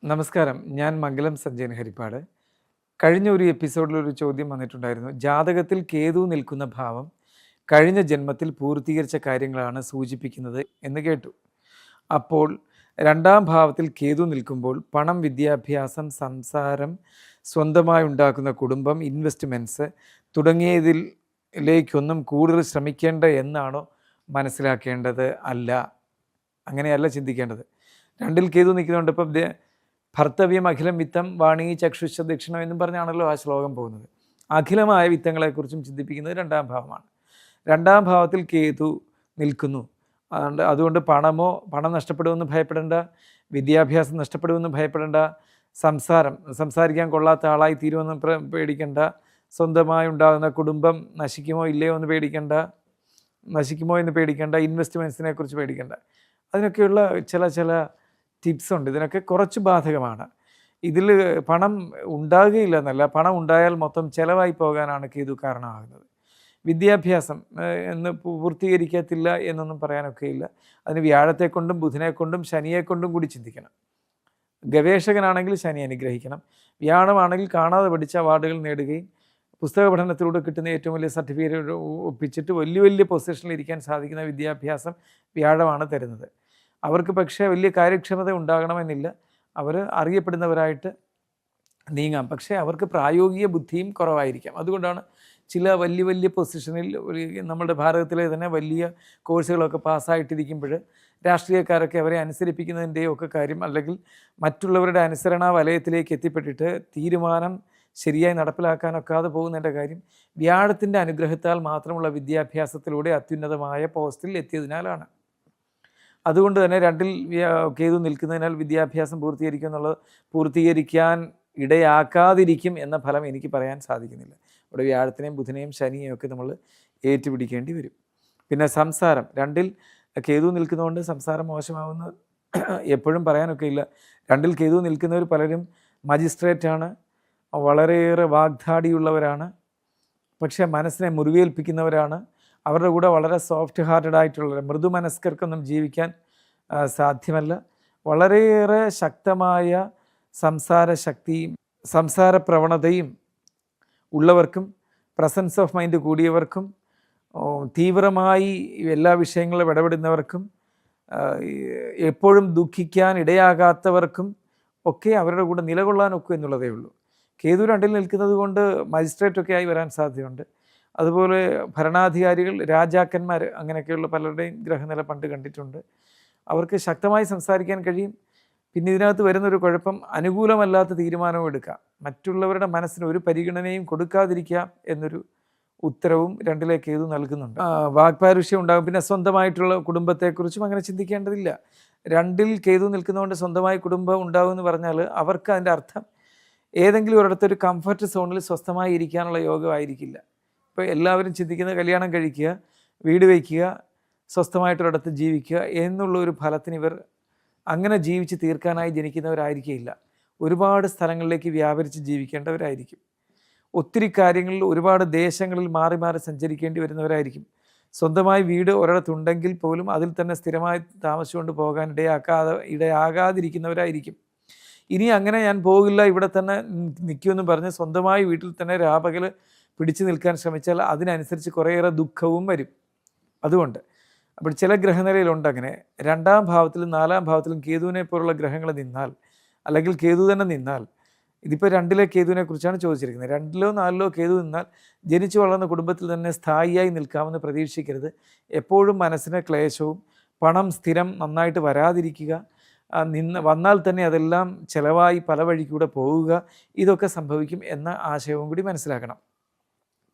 നമസ്കാരം. ഞാൻ മംഗലം സഞ്ജയൻ ഹരിപ്പാട്. കഴിഞ്ഞ ഒരു എപ്പിസോഡിൽ ഒരു ചോദ്യം വന്നിട്ടുണ്ടായിരുന്നു. ജാതകത്തിൽ കേതു നിൽക്കുന്ന ഭാവം കഴിഞ്ഞ ജന്മത്തിൽ പൂർത്തീകരിച്ച കാര്യങ്ങളാണ് സൂചിപ്പിക്കുന്നത് എന്ന് കേട്ടു. അപ്പോൾ രണ്ടാം ഭാവത്തിൽ കേതു നിൽക്കുമ്പോൾ പണം, വിദ്യാഭ്യാസം, സംസാരം, സ്വന്തമായി ഉണ്ടാക്കുന്ന കുടുംബം, ഇൻവെസ്റ്റ്മെൻറ്റ്സ് തുടങ്ങിയതിലേക്കൊന്നും കൂടുതൽ ശ്രമിക്കേണ്ട എന്നാണോ മനസ്സിലാക്കേണ്ടത്? അല്ല, അങ്ങനെയല്ല ചിന്തിക്കേണ്ടത്. രണ്ടിൽ കേതു നിൽക്കുന്നുണ്ട്. ഇപ്പം ഭർത്തവ്യം അഖിലം വിത്തം വാണി ചക്ഷുഷ ദക്ഷിണം എന്നും പറഞ്ഞാണല്ലോ ആ ശ്ലോകം പോകുന്നത്. അഖിലമായ വിത്തങ്ങളെക്കുറിച്ചും ചിന്തിപ്പിക്കുന്നത് രണ്ടാം ഭാവമാണ്. രണ്ടാം ഭാവത്തിൽ കേതു നിൽക്കുന്നു. അതുകൊണ്ട് പണം നഷ്ടപ്പെടുമെന്ന് ഭയപ്പെടേണ്ട, വിദ്യാഭ്യാസം നഷ്ടപ്പെടുമെന്ന് ഭയപ്പെടേണ്ട, സംസാരിക്കാൻ കൊള്ളാത്ത ആളായി തീരുമെന്ന് പേടിക്കേണ്ട, സ്വന്തമായി ഉണ്ടാകുന്ന കുടുംബം നശിക്കുമോ എന്ന് പേടിക്കേണ്ട, ഇൻവെസ്റ്റ്മെൻറ്റ്സിനെ കുറിച്ച് പേടിക്കേണ്ട. അതിനൊക്കെയുള്ള ചില ടിപ്സ് ഉണ്ട്. ഇതിനൊക്കെ കുറച്ച് ബാധകമാണ്. ഇതിൽ പണം ഉണ്ടാകുകയില്ല എന്നല്ല, പണം ഉണ്ടായാൽ മൊത്തം ചിലവായി പോകാനാണ് കേതു കാരണമാകുന്നത്. വിദ്യാഭ്യാസം എന്ന് പൂർത്തീകരിക്കത്തില്ല എന്നൊന്നും പറയാനൊക്കെയില്ല. അതിന് വ്യാഴത്തെക്കൊണ്ടും ബുധനെക്കൊണ്ടും ശനിയെക്കൊണ്ടും കൂടി ചിന്തിക്കണം. ഗവേഷകനാണെങ്കിൽ ശനി അനുഗ്രഹിക്കണം. വ്യാഴമാണെങ്കിൽ കാണാതെ പഠിച്ച അവാർഡുകൾ നേടുകയും പുസ്തക പഠനത്തിലൂടെ കിട്ടുന്ന ഏറ്റവും വലിയ സർട്ടിഫിക്കറ്റ് ഒപ്പിച്ചിട്ട് വലിയ പൊസിഷനിൽ ഇരിക്കാൻ സാധിക്കുന്ന വിദ്യാഭ്യാസം വ്യാഴമാണ് തരുന്നത്. അവർക്ക് പക്ഷേ വലിയ കാര്യക്ഷമത ഉണ്ടാകണമെന്നില്ല. അവർ അറിയപ്പെടുന്നവരായിട്ട് നീങ്ങാം. പക്ഷേ അവർക്ക് പ്രായോഗിക ബുദ്ധിയും കുറവായിരിക്കാം. അതുകൊണ്ടാണ് ചില വലിയ പൊസിഷനിൽ നമ്മുടെ ഭാരതത്തിലെ തന്നെ വലിയ കോഴ്സുകളൊക്കെ പാസ്സായിട്ടിരിക്കുമ്പോൾ രാഷ്ട്രീയക്കാരൊക്കെ അവരെ അനുസരിപ്പിക്കുന്നതിൻ്റെയും ഒക്കെ കാര്യം, അല്ലെങ്കിൽ മറ്റുള്ളവരുടെ അനുസരണ വലയത്തിലേക്ക് എത്തിപ്പെട്ടിട്ട് തീരുമാനം ശരിയായി നടപ്പിലാക്കാനൊക്കാതെ പോകുന്നതിൻ്റെ കാര്യം വ്യാഴത്തിൻ്റെ അനുഗ്രഹത്താൽ മാത്രമുള്ള വിദ്യാഭ്യാസത്തിലൂടെ അത്യുന്നതമായ പോസ്റ്റിൽ എത്തിയതിനാലാണ്. അതുകൊണ്ട് തന്നെ രണ്ടിൽ കേതു നിൽക്കുന്നതിനാൽ വിദ്യാഭ്യാസം പൂർത്തീകരിക്കാൻ ഇടയാക്കാതിരിക്കും എന്ന ഫലം എനിക്ക് പറയാൻ സാധിക്കുന്നില്ല. ഇവിടെ വ്യാഴത്തിനെയും ബുധനെയും ശനിയെയും ഒക്കെ നമ്മൾ ഏറ്റുപിടിക്കേണ്ടി വരും. പിന്നെ സംസാരം, രണ്ടിൽ കേതു നിൽക്കുന്നതുകൊണ്ട് സംസാരം മോശമാവുന്ന എപ്പോഴും പറയാനൊക്കെ ഇല്ല. രണ്ടിൽ കേതു നിൽക്കുന്നവർ പലരും മജിസ്ട്രേറ്റാണ്, വളരെയേറെ വാഗ്ദാടിയുള്ളവരാണ്, പക്ഷേ മനസ്സിനെ മുറിവേൽപ്പിക്കുന്നവരാണ്. അവരുടെ കൂടെ വളരെ സോഫ്റ്റ് ഹാർട്ടഡ് ആയിട്ടുള്ള മൃദുമനസ്കർക്കൊന്നും ജീവിക്കാൻ സാധ്യമല്ല. വളരെയേറെ ശക്തമായ സംസാരശക്തിയും സംസാര പ്രവണതയും ഉള്ളവർക്കും, പ്രസൻസ് ഓഫ് മൈൻഡ് കൂടിയവർക്കും, തീവ്രമായി എല്ലാ വിഷയങ്ങളും ഇടപെടുന്നവർക്കും, എപ്പോഴും ദുഃഖിക്കാൻ ഇടയാകാത്തവർക്കും ഒക്കെ അവരുടെ കൂടെ നിലകൊള്ളാനൊക്കെ എന്നുള്ളതേ ഉള്ളൂ. കേതു രണ്ടിൽ നിൽക്കുന്നത് കൊണ്ട് മജിസ്ട്രേറ്റൊക്കെ ആയി വരാൻ സാധ്യതയുണ്ട്. അതുപോലെ ഭരണാധികാരികൾ, രാജാക്കന്മാർ, അങ്ങനെയൊക്കെയുള്ള പലരുടെയും ഗ്രഹനില പണ്ട് കണ്ടിട്ടുണ്ട്. അവർക്ക് ശക്തമായി സംസാരിക്കാൻ കഴിയും. പിന്നെ ഇതിനകത്ത് വരുന്നൊരു കുഴപ്പം, അനുകൂലമല്ലാത്ത തീരുമാനവും എടുക്കാം. മറ്റുള്ളവരുടെ മനസ്സിന് ഒരു പരിഗണനയും കൊടുക്കാതിരിക്കാം എന്നൊരു ഉത്തരവും രണ്ടിലെ കേതു നൽകുന്നുണ്ട്. വാക്പാരുഷ്യം ഉണ്ടാകും. പിന്നെ സ്വന്തമായിട്ടുള്ള കുടുംബത്തെക്കുറിച്ചും അങ്ങനെ ചിന്തിക്കേണ്ടതില്ല. രണ്ടിൽ കേതു നിൽക്കുന്നതുകൊണ്ട് സ്വന്തമായി കുടുംബം ഉണ്ടാകും എന്ന് പറഞ്ഞാൽ അവർക്ക് അതിൻ്റെ അർത്ഥം ഏതെങ്കിലും ഒരിടത്തൊരു കംഫർട്ട് സോണിൽ സ്വസ്ഥമായി ഇരിക്കാനുള്ള യോഗമായിരിക്കില്ല. ഇപ്പോൾ എല്ലാവരും ചിന്തിക്കുന്നത് കല്യാണം കഴിക്കുക, വീട് വയ്ക്കുക, സ്വസ്ഥമായിട്ടൊരിടത്ത് ജീവിക്കുക എന്നുള്ള ഒരു ഫലത്തിന് ഇവർ അങ്ങനെ ജീവിച്ച് തീർക്കാനായി ജനിക്കുന്നവരായിരിക്കില്ല. ഒരുപാട് സ്ഥലങ്ങളിലേക്ക് വ്യാപരിച്ച് ജീവിക്കേണ്ടവരായിരിക്കും. ഒത്തിരി കാര്യങ്ങളിൽ ഒരുപാട് ദേശങ്ങളിൽ മാറി സഞ്ചരിക്കേണ്ടി വരുന്നവരായിരിക്കും. സ്വന്തമായി വീട് ഒരിടത്തുണ്ടെങ്കിൽ പോലും അതിൽ തന്നെ സ്ഥിരമായി താമസിച്ചുകൊണ്ട് പോകാൻ ഇടയാകാതിരിക്കുന്നവരായിരിക്കും. ഇനി അങ്ങനെ ഞാൻ പോകില്ല, ഇവിടെ തന്നെ നിൽക്കുമെന്ന് പറഞ്ഞ് സ്വന്തമായി വീട്ടിൽ തന്നെ രാപകൽ പിടിച്ചു നിൽക്കാൻ ശ്രമിച്ചാൽ അതിനനുസരിച്ച് കുറേയേറെ ദുഃഖവും വരും. അതുകൊണ്ട് അപ്പോൾ ചില ഗ്രഹനിലയിലുണ്ട് അങ്ങനെ. രണ്ടാം ഭാവത്തിലും നാലാം ഭാവത്തിലും കേതുവിനെ പോലുള്ള ഗ്രഹങ്ങൾ നിന്നാൽ, അല്ലെങ്കിൽ കേതു തന്നെ നിന്നാൽ, ഇതിപ്പോൾ രണ്ടിലെ കേതുവിനെ കുറിച്ചാണ് ചോദിച്ചിരിക്കുന്നത്. രണ്ടിലോ നാലിലോ കേതു നിന്നാൽ ജനിച്ചു വളർന്ന കുടുംബത്തിൽ തന്നെ സ്ഥായിയായി നിൽക്കാമെന്ന് പ്രതീക്ഷിക്കരുത്. എപ്പോഴും മനസ്സിന് ക്ലേശവും, പണം സ്ഥിരം നന്നായിട്ട് വരാതിരിക്കുക, വന്നാൽ തന്നെ അതെല്ലാം ചിലവായി പല വഴിക്കൂടെ പോവുക, ഇതൊക്കെ സംഭവിക്കും എന്ന ആശയവും കൂടി മനസ്സിലാക്കണം.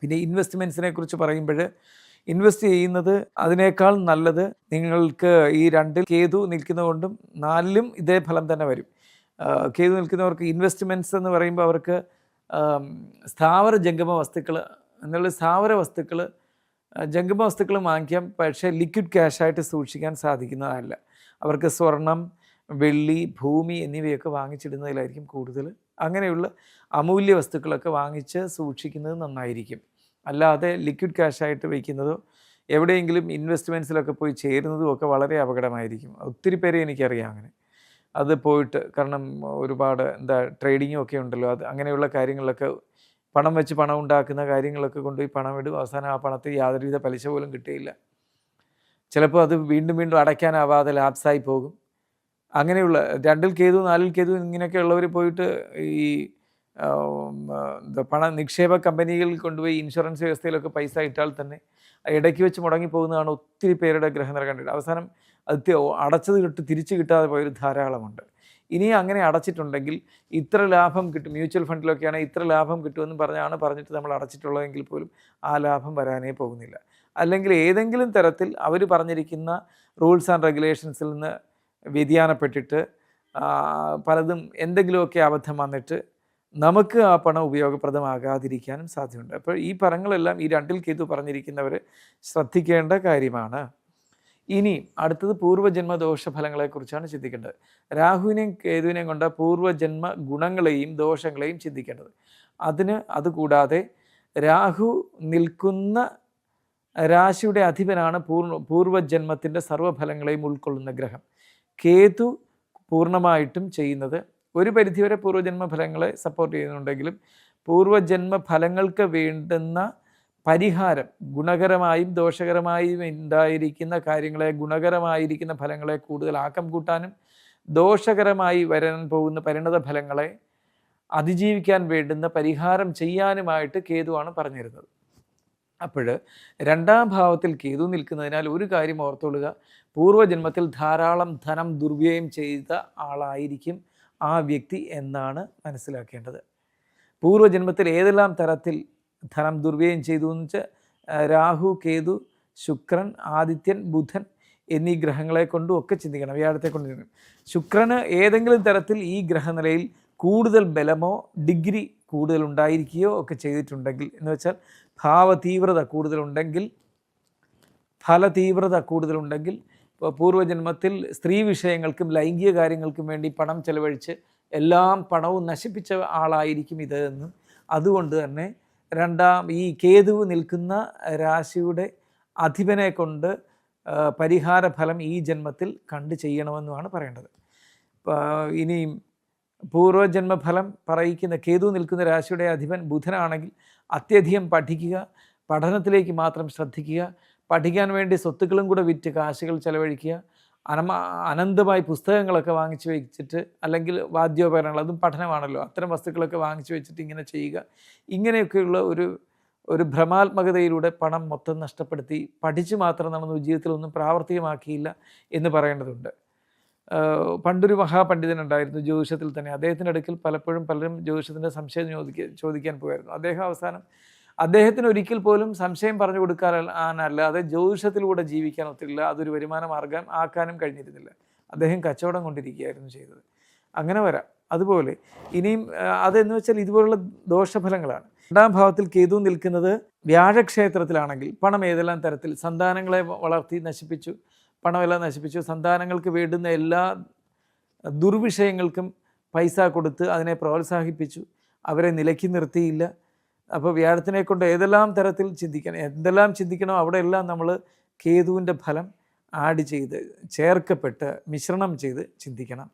പിന്നെ ഇൻവെസ്റ്റ്മെൻറ്റ്സിനെ കുറിച്ച് പറയുമ്പോൾ, ഇൻവെസ്റ്റ് ചെയ്യുന്നത് അതിനേക്കാൾ നല്ലത് നിങ്ങൾക്ക് ഈ രണ്ടിൽ കേതു നിൽക്കുന്നതുകൊണ്ടും നാലിലും ഇതേ ഫലം തന്നെ വരും. കേതു നിൽക്കുന്നവർക്ക് ഇൻവെസ്റ്റ്മെൻറ്റ്സ് എന്ന് പറയുമ്പോൾ അവർക്ക് സ്ഥാവര ജംഗമ വസ്തുക്കൾ എന്നുള്ള ജംഗമ വസ്തുക്കൾ വാങ്ങിക്കാം, പക്ഷേ ലിക്വിഡ് ക്യാഷായിട്ട് സൂക്ഷിക്കാൻ സാധിക്കുന്നതല്ല. അവർക്ക് സ്വർണം, വെള്ളി, ഭൂമി എന്നിവയൊക്കെ വാങ്ങിച്ചിടുന്നതിലായിരിക്കും കൂടുതൽ. അങ്ങനെയുള്ള അമൂല്യ വസ്തുക്കളൊക്കെ വാങ്ങിച്ച് സൂക്ഷിക്കുന്നത് നന്നായിരിക്കും. അല്ലാതെ ലിക്വിഡ് ക്യാഷായിട്ട് വയ്ക്കുന്നതോ എവിടെയെങ്കിലും ഇൻവെസ്റ്റ്മെൻറ്റ്സിലൊക്കെ പോയി ചേരുന്നതും ഒക്കെ വളരെ അപകടമായിരിക്കും. ഒത്തിരി പേരെ എനിക്കറിയാം അങ്ങനെ. അത് പോയിട്ട്, കാരണം ഒരുപാട് എന്താ ട്രേഡിങ്ങും ഒക്കെ ഉണ്ടല്ലോ, അത് അങ്ങനെയുള്ള കാര്യങ്ങളിലൊക്കെ പണം വെച്ച് പണം ഉണ്ടാക്കുന്ന കാര്യങ്ങളൊക്കെ കൊണ്ടുപോയി പണം ഇടും. അവസാനം ആ പണത്തിൽ യാതൊരുവിധ പലിശ പോലും കിട്ടുകയില്ല. ചിലപ്പോൾ അത് വീണ്ടും വീണ്ടും അടയ്ക്കാനാവാതെ ലാപ്സായി പോകും. അങ്ങനെയുള്ള 2-ൽ കേതു 4-ൽ കേതു ഇങ്ങനെയൊക്കെയുള്ളവർ പോയിട്ട് ഈ എന്താ നിക്ഷേപ കമ്പനികളിൽ കൊണ്ടുപോയി ഇൻഷുറൻസ് വ്യവസ്ഥയിലൊക്കെ പൈസ ഇട്ടാൽ തന്നെ ഇടയ്ക്ക് വെച്ച് മുടങ്ങിപ്പോകുന്നതാണ് ഒത്തിരി പേരുടെ ഗ്രഹനില കണ്ടിട്ട്. അവസാനം അത് അടച്ചത് തിരിച്ച് കിട്ടാതെ പോയൊരു ധാരാളമുണ്ട്. ഇനി അങ്ങനെ അടച്ചിട്ടുണ്ടെങ്കിൽ ഇത്ര ലാഭം കിട്ടും, മ്യൂച്വൽ ഫണ്ടിലൊക്കെയാണെങ്കിൽ ഇത്ര ലാഭം കിട്ടുമെന്ന് പറഞ്ഞിട്ട് നമ്മൾ അടച്ചിട്ടുള്ളതെങ്കിൽ പോലും ആ ലാഭം വരാനേ പോകുന്നില്ല. അല്ലെങ്കിൽ ഏതെങ്കിലും തരത്തിൽ അവർ പറഞ്ഞിരിക്കുന്ന റൂൾസ് ആൻഡ് റെഗുലേഷൻസിൽ നിന്ന് വ്യതിയാനപ്പെട്ടിട്ട് പലതും എന്തെങ്കിലുമൊക്കെ അബദ്ധം വന്നിട്ട് നമുക്ക് ആ പണം ഉപയോഗപ്രദമാകാതിരിക്കാനും സാധ്യതയുണ്ട്. അപ്പോൾ ഈ പദങ്ങളെല്ലാം ഈ 2-ൽ കേതു പറഞ്ഞിരിക്കുന്നവർ ശ്രദ്ധിക്കേണ്ട കാര്യമാണ്. ഇനി അടുത്തത് പൂർവ്വജന്മ ദോഷഫലങ്ങളെക്കുറിച്ചാണ് ചിന്തിക്കേണ്ടത്. രാഹുവിനെയും കേതുവിനെയും കൊണ്ട് പൂർവ്വജന്മ ഗുണങ്ങളെയും ദോഷങ്ങളെയും ചിന്തിക്കേണ്ടത്. അതുകൂടാതെ രാഹു നിൽക്കുന്ന രാശിയുടെ അധിപനാണ് പൂർവ്വജന്മത്തിൻ്റെ സർവ്വഫലങ്ങളെയും ഉൾക്കൊള്ളുന്ന ഗ്രഹം. കേതു പൂർണ്ണമായിട്ടും ചെയ്യുന്നത് ഒരു പരിധിവരെ പൂർവ്വജന്മ ഫലങ്ങളെ സപ്പോർട്ട് ചെയ്യുന്നുണ്ടെങ്കിലും പൂർവ്വജന്മ ഫലങ്ങൾക്ക് വേണ്ടുന്ന പരിഹാരം, ഗുണകരമായും ദോഷകരമായും ഉണ്ടായിരിക്കുന്ന കാര്യങ്ങളെ, ഗുണകരമായിരിക്കുന്ന ഫലങ്ങളെ കൂടുതൽ ആക്കം കൂട്ടാനും ദോഷകരമായി വരാൻ പോകുന്ന പരിണത ഫലങ്ങളെ അതിജീവിക്കാൻ വേണ്ടുന്ന പരിഹാരം ചെയ്യാനുമായിട്ട് കേതുവാണ് പറഞ്ഞു തരുന്നത്. അപ്പോൾ 2-ാം ഭാവത്തിൽ കേതു നിൽക്കുന്നതിനാൽ ഒരു കാര്യം ഓർത്തുകൊള്ളുക, പൂർവ്വജന്മത്തിൽ ധാരാളം ധനം ദുർവ്യയം ചെയ്ത ആളായിരിക്കും ആ വ്യക്തി എന്നാണ് മനസ്സിലാക്കേണ്ടത്. പൂർവ്വജന്മത്തിൽ ഏതെല്ലാം തരത്തിൽ ധനം ദുർവ്യയം ചെയ്തു എന്ന് വെച്ചാൽ രാഹു, കേതു, ശുക്രൻ, ആദിത്യൻ, ബുധൻ എന്നീ ഗ്രഹങ്ങളെ കൊണ്ടും ഒക്കെ ചിന്തിക്കണം. വ്യാഴത്തെ കൊണ്ട് ചിന്തിക്കണം. ശുക്രന് ഏതെങ്കിലും തരത്തിൽ ഈ ഗ്രഹനിലയിൽ കൂടുതൽ ബലമോ ഡിഗ്രി കൂടുതൽ ഉണ്ടായിരിക്കുകയോ ഒക്കെ ചെയ്തിട്ടുണ്ടെങ്കിൽ, എന്ന് വെച്ചാൽ ഭാവതീവ്രത കൂടുതലുണ്ടെങ്കിൽ, ഫലതീവ്രത കൂടുതലുണ്ടെങ്കിൽ, ഇപ്പോൾ പൂർവ്വജന്മത്തിൽ സ്ത്രീ വിഷയങ്ങൾക്കും ലൈംഗിക കാര്യങ്ങൾക്കും വേണ്ടി പണം ചെലവഴിച്ച് എല്ലാം പണവും നശിപ്പിച്ച ആളായിരിക്കും ഇത് എന്നും, അതുകൊണ്ട് തന്നെ ഈ കേതു നിൽക്കുന്ന രാശിയുടെ അധിപനെ കൊണ്ട് പരിഹാര ഫലം ഈ ജന്മത്തിൽ കണ്ടു ചെയ്യണമെന്നുമാണ് പറയേണ്ടത്. ഇനിയും പൂർവ്വജന്മഫലം പറയിക്കുന്ന കേതു നിൽക്കുന്ന രാശിയുടെ അധിപൻ ബുധനാണെങ്കിൽ അത്യധികം പഠിക്കുക, പഠനത്തിലേക്ക് മാത്രം ശ്രദ്ധിക്കുക, പഠിക്കാൻ വേണ്ടി സ്വത്തുക്കളും കൂടെ വിറ്റ് കാശുകൾ ചെലവഴിക്കുക, അനന്തമായി പുസ്തകങ്ങളൊക്കെ വാങ്ങിച്ചു വെച്ചിട്ട്, അല്ലെങ്കിൽ വാദ്യോപകരണങ്ങൾ, അതും പഠനമാണല്ലോ, അത്തരം വസ്തുക്കളൊക്കെ വാങ്ങിച്ചു വെച്ചിട്ട് ഇങ്ങനെ ചെയ്യുക. ഇങ്ങനെയൊക്കെയുള്ള ഒരു ഭ്രമാത്മകതയിലൂടെ പണം മൊത്തം നഷ്ടപ്പെടുത്തി പഠിച്ചു മാത്രം നടന്നു ജീവിതത്തിലൊന്നും പ്രാവർത്തികമാക്കിയില്ല എന്ന് പറയേണ്ടതുണ്ട്. പണ്ടൊരു മഹാപണ്ഡിതനുണ്ടായിരുന്നു ജ്യോതിഷത്തിൽ തന്നെ. അദ്ദേഹത്തിൻ്റെ അടുക്കൽ പലരും ജ്യോതിഷത്തിൻ്റെ സംശയം ചോദിക്കാൻ പോയായിരുന്നു. അദ്ദേഹത്തിന് ഒരിക്കൽ പോലും സംശയം പറഞ്ഞു കൊടുക്കാനല്ലാതെ ജ്യോതിഷത്തിലൂടെ ജീവിക്കാൻ ഒത്തില്ല, അതൊരു വരുമാന മാർഗം ആക്കാനും കഴിഞ്ഞിരുന്നില്ല. അദ്ദേഹം കച്ചവടം കൊണ്ടിരിക്കുകയായിരുന്നു ചെയ്തത്. അങ്ങനെ വരാം. അതുപോലെ ഇനിയും അതെന്ന് വെച്ചാൽ ഇതുപോലുള്ള ദോഷഫലങ്ങളാണ്. 2-ാം ഭാവത്തിൽ കേതു നിൽക്കുന്നത് വ്യാഴക്ഷേത്രത്തിലാണെങ്കിൽ പണം ഏതെല്ലാം തരത്തിൽ സന്താനങ്ങളെ വളർത്തി നശിപ്പിച്ചു, പണമെല്ലാം നശിപ്പിച്ചു, സന്താനങ്ങൾക്ക് വേണ്ടുന്ന എല്ലാ ദുർവിഷയങ്ങൾക്കും പൈസ കൊടുത്ത് അതിനെ പ്രോത്സാഹിപ്പിച്ചു, അവരെ നിലയ്ക്ക് നിർത്തിയില്ല. അപ്പോൾ വ്യാഴത്തിനെ കൊണ്ട് ഏതെല്ലാം തരത്തിൽ എന്തെല്ലാം ചിന്തിക്കണോ അവിടെയെല്ലാം നമ്മൾ കേതുവിൻ്റെ ഫലം ചേർക്കപ്പെട്ട് മിശ്രണം ചെയ്ത് ചിന്തിക്കണം.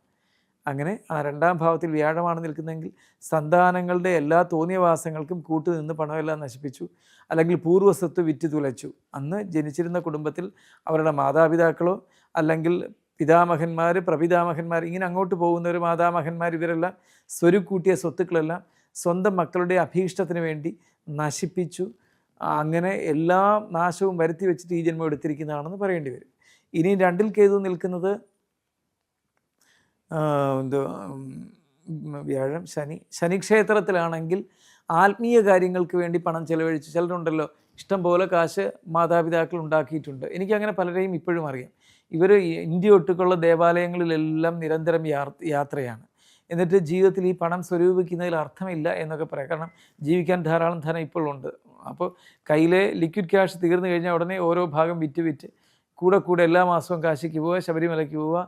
അങ്ങനെ ആ 2-ാം ഭാവത്തിൽ വ്യാഴമാണ് നിൽക്കുന്നതെങ്കിൽ സന്താനങ്ങളുടെ എല്ലാ തോന്നിയവാസങ്ങൾക്കും കൂട്ടുനിന്ന് പണമെല്ലാം നശിപ്പിച്ചു, അല്ലെങ്കിൽ പൂർവ്വസ്വത്ത് വിറ്റ് തുലച്ചു. അന്ന് ജനിച്ചിരുന്ന കുടുംബത്തിൽ അവരുടെ മാതാപിതാക്കളോ അല്ലെങ്കിൽ പിതാമഹന്മാർ, പ്രപിതാമഹന്മാർ, ഇങ്ങനെ അങ്ങോട്ട് പോകുന്നവർ, മാതാമഹന്മാർ, ഇവരെല്ലാം സ്വരുക്കൂട്ടിയ സ്വത്തുക്കളെല്ലാം സ്വന്തം മക്കളുടെ അഭീഷ്ടത്തിന് വേണ്ടി നശിപ്പിച്ചു. അങ്ങനെ എല്ലാ നാശവും വരുത്തി വെച്ചിട്ട് ഈ ജന്മം എടുത്തിരിക്കുന്നതാണെന്ന് പറയേണ്ടി വരും. ഇനി 2-ൽ കേതു നിൽക്കുന്നത് വ്യാഴം, ശനി ക്ഷേത്രത്തിലാണെങ്കിൽ ആത്മീയ കാര്യങ്ങൾക്ക് വേണ്ടി പണം ചെലവഴിച്ച് ചിലരുണ്ടല്ലോ, ഇഷ്ടം പോലെ കാശ് മാതാപിതാക്കൾ ഉണ്ടാക്കിയിട്ടുണ്ട്. എനിക്കങ്ങനെ പലരെയും ഇപ്പോഴും അറിയാം. ഇവർ ഇന്ത്യ ഒട്ടുക്കുള്ള ദേവാലയങ്ങളിലെല്ലാം നിരന്തരം യാത്രയാണ്. എന്നിട്ട് ജീവിതത്തിൽ ഈ പണം സ്വരൂപിക്കുന്നതിൽ അർത്ഥമില്ല എന്നൊക്കെ പറയാം. കാരണം ജീവിക്കാൻ ധാരാളം ധനം ഇപ്പോഴുണ്ട്. അപ്പോൾ കയ്യിലെ ലിക്വിഡ് ക്യാഷ് തീർന്നു കഴിഞ്ഞാൽ ഉടനെ ഓരോ ഭാഗം വിറ്റ് കൂടെ എല്ലാ മാസവും കാശിക്ക് പോവുക, ശബരിമലയ്ക്ക് പോവുക,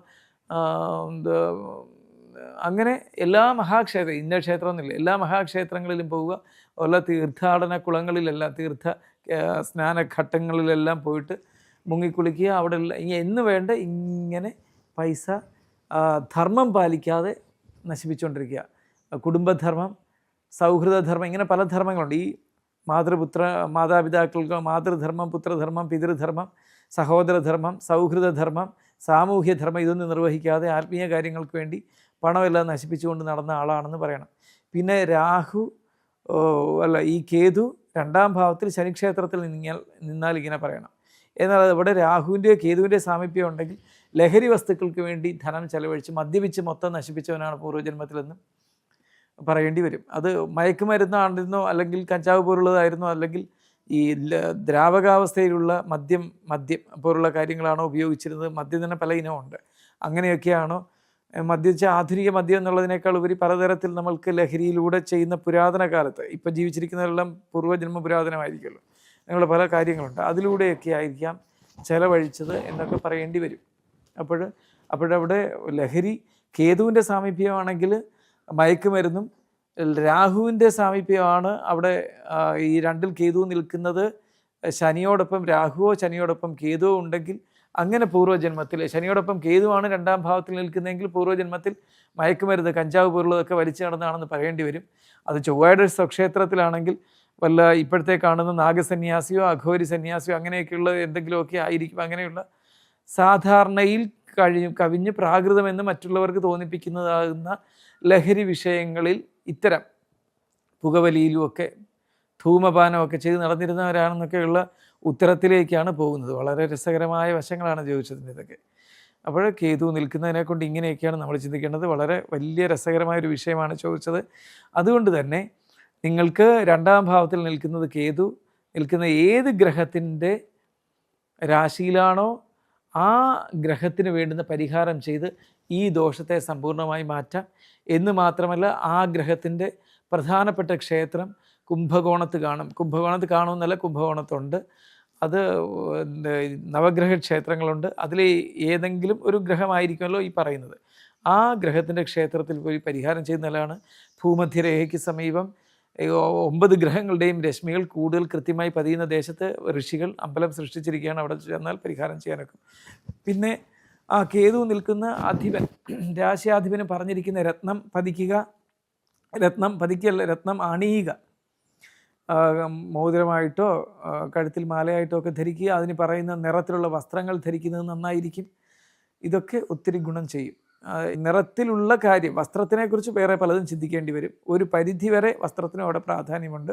അങ്ങനെ എല്ലാ ഇന്ന ക്ഷേത്രമൊന്നുമില്ല, എല്ലാ മഹാക്ഷേത്രങ്ങളിലും പോവുക, ഉള്ള തീർത്ഥാടന കുളങ്ങളിലെല്ലാം, സ്നാനഘട്ടങ്ങളിലെല്ലാം പോയിട്ട് മുങ്ങിക്കുളിക്കുക, അവിടെ എന്ന് വേണ്ട ഇങ്ങനെ പൈസ ധർമ്മം പാലിക്കാതെ നശിപ്പിച്ചുകൊണ്ടിരിക്കുക. കുടുംബധർമ്മം, സൗഹൃദധർമ്മം, ഇങ്ങനെ പല ധർമ്മങ്ങളുണ്ട്. ഈ മാതാപിതാക്കൾക്ക് മാതൃധർമ്മം, പുത്രധർമ്മം, പിതൃധർമ്മം, സഹോദരധർമ്മം, സൗഹൃദധർമ്മം, സാമൂഹ്യധർമ്മം ഇതൊന്നും നിർവഹിക്കാതെ ആത്മീയ കാര്യങ്ങൾക്ക് വേണ്ടി പണമെല്ലാം നശിപ്പിച്ചുകൊണ്ട് നടന്ന ആളാണെന്ന് പറയണം. പിന്നെ ഈ കേതു 2ാം ഭാവത്തിൽ ശനിക്ഷേത്രത്തിൽ നിന്നാൽ ഇങ്ങനെ പറയണം. എന്നാൽ ഇവിടെ രാഹുവിൻ്റെയോ കേതുവിൻ്റെ സാമീപ്യം ഉണ്ടെങ്കിൽ ലഹരി വസ്തുക്കൾക്ക് വേണ്ടി ധനം ചെലവഴിച്ച് മദ്യപിച്ച് മൊത്തം നശിപ്പിച്ചവനാണ് പൂർവ്വജന്മത്തിലെന്നും പറയേണ്ടി വരും. അത് മയക്കുമരുന്നാണെന്നോ അല്ലെങ്കിൽ കഞ്ചാവ് പോലുള്ളതായിരുന്നോ അല്ലെങ്കിൽ ഈ ദ്രാവകാവസ്ഥയിലുള്ള മദ്യം പോലുള്ള കാര്യങ്ങളാണോ ഉപയോഗിച്ചിരുന്നത്? മദ്യം തന്നെ പല ഇനമുണ്ട്. അങ്ങനെയൊക്കെയാണോ മദ്യച്ച ആധുനിക മദ്യം എന്നുള്ളതിനേക്കാൾ ഉപരി പലതരത്തിൽ നമ്മൾക്ക് ലഹരിയിലൂടെ ചെയ്യുന്ന പുരാതന കാലത്ത്, ഇപ്പം ജീവിച്ചിരിക്കുന്നതെല്ലാം പൂർവ്വജന്മ പുരാതനമായിരിക്കുമല്ലോ, അങ്ങനെയുള്ള പല കാര്യങ്ങളുണ്ട്. അതിലൂടെയൊക്കെ ആയിരിക്കാം ചെലവഴിച്ചത് എന്നൊക്കെ പറയേണ്ടി വരും. അപ്പോഴവിടെ ലഹരി കേതുവിൻ്റെ സാമീപ്യമാണെങ്കിൽ മയക്കുമരുന്നും, രാഹുവിൻ്റെ സാമീപ്യമാണ് അവിടെ ഈ 2ൽ കേതു നിൽക്കുന്നത്. ശനിയോടൊപ്പം രാഹുവോ ശനിയോടൊപ്പം കേതുവോ ഉണ്ടെങ്കിൽ അങ്ങനെ പൂർവ്വജന്മത്തിൽ ശനിയോടൊപ്പം കേതുവാണ് 2ാം ഭാവത്തിൽ നിൽക്കുന്നതെങ്കിൽ പൂർവ്വജന്മത്തിൽ മയക്കുമരുന്ന്, കഞ്ചാവ് പോലുള്ളതൊക്കെ വലിച്ചു നടന്നതാണെന്ന് പറയേണ്ടി വരും. അത് ചൊവ്വയുടെ സ്വക്ഷേത്രത്തിലാണെങ്കിൽ വല്ല ഇപ്പോഴത്തെ കാണുന്ന നാഗസന്യാസിയോ അഘോരി സന്യാസിയോ അങ്ങനെയൊക്കെയുള്ള എന്തെങ്കിലുമൊക്കെ ആയിരിക്കും. അങ്ങനെയുള്ള സാധാരണയിൽ കവിഞ്ഞ് പ്രാകൃതമെന്ന് മറ്റുള്ളവർക്ക് തോന്നിപ്പിക്കുന്നതാകുന്ന ലഹരി വിഷയങ്ങളിൽ ഇത്തരം പുകവലിയിലുമൊക്കെ ധൂമപാനമൊക്കെ ചെയ്ത് നടന്നിരുന്നവരാണെന്നൊക്കെയുള്ള ഉത്തരത്തിലേക്കാണ് പോകുന്നത്. വളരെ രസകരമായ വശങ്ങളാണ് ചോദിച്ചതിൻ്റെ ഇതൊക്കെ. അപ്പോൾ കേതു നിൽക്കുന്നതിനെ കൊണ്ട് ഇങ്ങനെയൊക്കെയാണ് നമ്മൾ ചിന്തിക്കേണ്ടത്. വളരെ വലിയ രസകരമായൊരു വിഷയമാണ് ചോദിച്ചത്. അതുകൊണ്ട് തന്നെ നിങ്ങൾക്ക് 2ാം ഭാവത്തിൽ നിൽക്കുന്നത് കേതു നിൽക്കുന്ന ഏത് ഗ്രഹത്തിൻ്റെ രാശിയിലാണോ ആ ഗ്രഹത്തിന് വേണ്ടുന്ന പരിഹാരം ചെയ്ത് ഈ ദോഷത്തെ സമ്പൂർണ്ണമായി മാറ്റാം. എന്ന് മാത്രമല്ല, ആ ഗ്രഹത്തിൻ്റെ പ്രധാനപ്പെട്ട ക്ഷേത്രം കുംഭകോണത്ത് കാണുമെന്നല്ല, കുംഭകോണത്തുണ്ട്. അത് നവഗ്രഹ ക്ഷേത്രങ്ങളുണ്ട്. അതിൽ ഏതെങ്കിലും ഒരു ഗ്രഹമായിരിക്കുമല്ലോ ഈ പറയുന്നത്. ആ ഗ്രഹത്തിൻ്റെ ക്ഷേത്രത്തിൽ പോയി പരിഹാരം ചെയ്യുന്നതാണ്. ഭൂമധ്യരേഖയ്ക്ക് സമീപം 9 ഗ്രഹങ്ങളുടെയും രശ്മികൾ കൂടുതൽ കൃത്യമായി പതിയുന്ന ദേശത്ത് ഋഷികൾ അമ്പലം സൃഷ്ടിച്ചിരിക്കുകയാണ്. അവിടെ ചെന്നാൽ പരിഹാരം ചെയ്യാനൊക്കെ. പിന്നെ ആ കേതു നിൽക്കുന്ന അധിപൻ, രാശ്യാധിപന് പറഞ്ഞിരിക്കുന്ന രത്നം രത്നം അണിയുക, മോതിരമായിട്ടോ കഴുത്തിൽ മാലയായിട്ടോ ഒക്കെ ധരിക്കുക. അതിന് പറയുന്ന നിറത്തിലുള്ള വസ്ത്രങ്ങൾ ധരിക്കുന്നത് നന്നായിരിക്കും. ഇതൊക്കെ ഒത്തിരി ഗുണം ചെയ്യും. നിറത്തിലുള്ള കാര്യം, വസ്ത്രത്തിനെക്കുറിച്ച് വേറെ പലതും ചിന്തിക്കേണ്ടി വരും. ഒരു പരിധിവരെ വസ്ത്രത്തിനും അവിടെ പ്രാധാന്യമുണ്ട്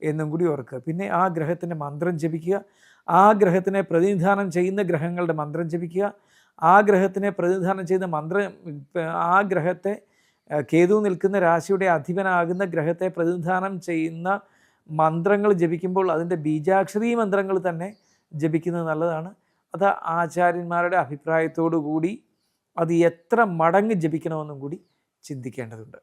എന്നും കൂടി ഓർക്കുക. പിന്നെ ആ ഗ്രഹത്തിൻ്റെ മന്ത്രം ജപിക്കുക, ആ ഗ്രഹത്തിനെ പ്രതിനിധാനം ചെയ്യുന്ന ഗ്രഹങ്ങളുടെ മന്ത്രം ജപിക്കുക, ആ ഗ്രഹത്തിനെ പ്രതിനിധാനം ചെയ്യുന്ന ആ ഗ്രഹത്തെ കേതു നിൽക്കുന്ന രാശിയുടെ അധിപനാകുന്ന ഗ്രഹത്തെ പ്രതിനിധാനം ചെയ്യുന്ന മന്ത്രങ്ങൾ ജപിക്കുമ്പോൾ അതിൻ്റെ ബീജാക്ഷരീ മന്ത്രങ്ങൾ തന്നെ ജപിക്കുന്നത് നല്ലതാണ്. അത് ആചാര്യന്മാരുടെ അഭിപ്രായത്തോടു കൂടി അത് എത്ര മടങ്ങ് ജപിക്കണമെന്നും കൂടി ചിന്തിക്കേണ്ടതുണ്ട്.